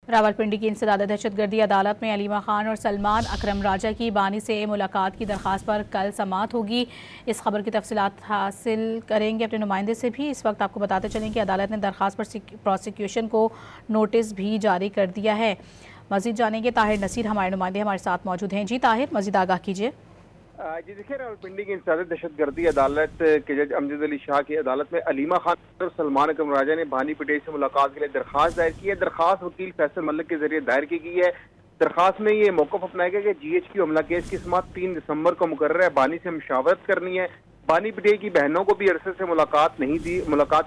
रावलपिंडी की इंसदाद दहशतगर्दी अदालत में अलीमा खान और सलमान अकरम राजा की बानी से मुलाकात की दरख्वास्त पर कल समाअत होगी। इस खबर की तफसीलात हासिल करेंगे अपने नुमाइंदे से भी। इस वक्त आपको बताते चलें कि अदालत ने दरख्वास्त पर प्रोसिक्यूशन को नोटिस भी जारी कर दिया है। मजीद जानेंगे, ताहिर नसीर हमारे नुमाइंदे हमारे साथ मौजूद हैं। जी ताहिर, मजीद आगाह कीजिए। जी देखिए, रावलपिंडी की इंसदाद दहशतगर्दी अदालत के जज अमजद अली शाह की अदालत में अलीमा खान और सलमान अकरम राजा ने बानी पटेल से मुलाकात के लिए दरख्वास्त दायर की है। दरख्वास्त वकील फैसल मलिक के जरिए दायर की गई है। दरख्वास्त में ये मौक़िफ़ अपनाया गया कि GHQ हमला केस की समाअत 3 दिसंबर को मुकर्रर है। बानी से मुशावरत करनी है। बानी पटेल की बहनों को भी अरसे से मुलाकात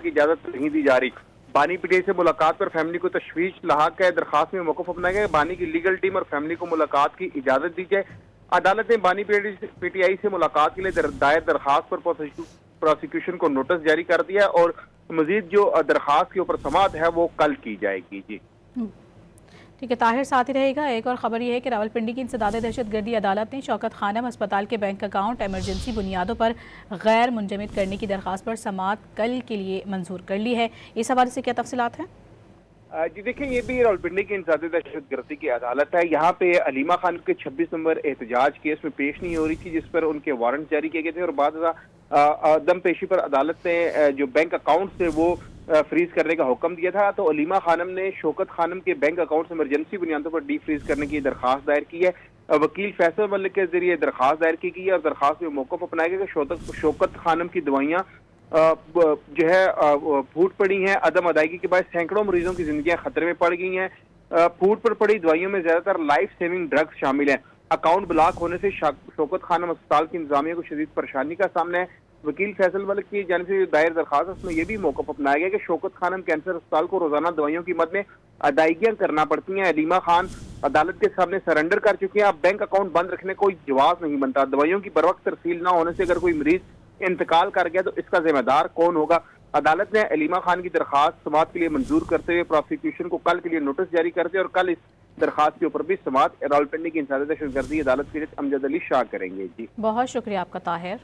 की इजाजत नहीं दी जा रही। बानी पटेल से मुलाकात पर फैमिली को तशवीश लाक है। दरख्वास्त में मौक़िफ़ अपनाया गया बानी की लीगल टीम और फैमिली को मुलाकात की इजाजत दी जाए। अदालत ने बानी PTI से मुलाकात के लिए दायर दरखास्त पर प्रोसिक्यूशन को नोटिस जारी कर दिया और मजीद जो दरखास्त के ऊपर समाअत है वो कल की जाएगी। जी ठीक है ताहिर, साथ ही रहेगा। एक और खबर यह है कि रावलपिंडी की इंसदाद दहशतगर्दी अदालत ने शौकत खानम अस्पताल के बैंक अकाउंट एमरजेंसी बुनियादों पर गैर मुंजमद करने की दरखास्त पर समाअत कल के लिए मंजूर कर ली है। इस हवाले से क्या तफसीलात हैं? जी देखिए, ये भी रावलपिंडी की इंसदाद दहशतगर्दी की अदालत है। यहाँ पे अलीमा खान के 26 नंबर एहतजाज केस में पेश नहीं हो रही थी, जिस पर उनके वारंट जारी किए गए थे और बाद दम पेशी पर अदालत ने जो बैंक अकाउंट से वो फ्रीज करने का हुक्म दिया था। तो अलीमा खानम ने शौकत खानम के बैंक अकाउंट से इमरजेंसी बुनियादों पर डी फ्रीज करने की दरखास्त दायर की है। वकील फैसल मलिक के जरिए दरखास्त दायर की गई है और दरखास्त में मौक़िफ़ अपनाया गया कि शौकत खानम की दवाइयाँ जो है फूट पड़ी हैं। अदम अदायगी के बाद सैकड़ों मरीजों की जिंदगियां खतरे में पड़ गई हैं। फूट पर पड़ी दवाइयों में ज्यादातर लाइफ सेविंग ड्रग्स शामिल हैं। अकाउंट ब्लॉक होने से शौकत खानम अस्पताल की इंतजामिया को शदीद परेशानी का सामना है। वकील फैसल मलिक की जानिब से दायर दरखास्त उसमें यह भी मौक़िफ़ अपनाया गया कि शौकत खानम कैंसर अस्पताल को रोजाना दवाइयों की मद में अदायगियां करना पड़ती हैं। अलीमा खान अदालत के सामने सरेंडर कर चुके हैं। अब बैंक अकाउंट बंद रखने कोई जवाब नहीं बनता। दवाइयों की बर वक्त तरसील न होने से अगर कोई मरीज इंतकाल कर गया तो इसका जिम्मेदार कौन होगा? अदालत ने अलीमा खान की दरखास्त समाअत के लिए मंजूर करते हुए प्रोसिक्यूशन को कल के लिए नोटिस जारी कर दिया और कल इस दरखास्त के ऊपर भी समाअत रावलपिंडी की इंसदाद दहशतगर्दी अदालत के जज अमजद अली शाह करेंगे। जी बहुत शुक्रिया आपका ताहिर।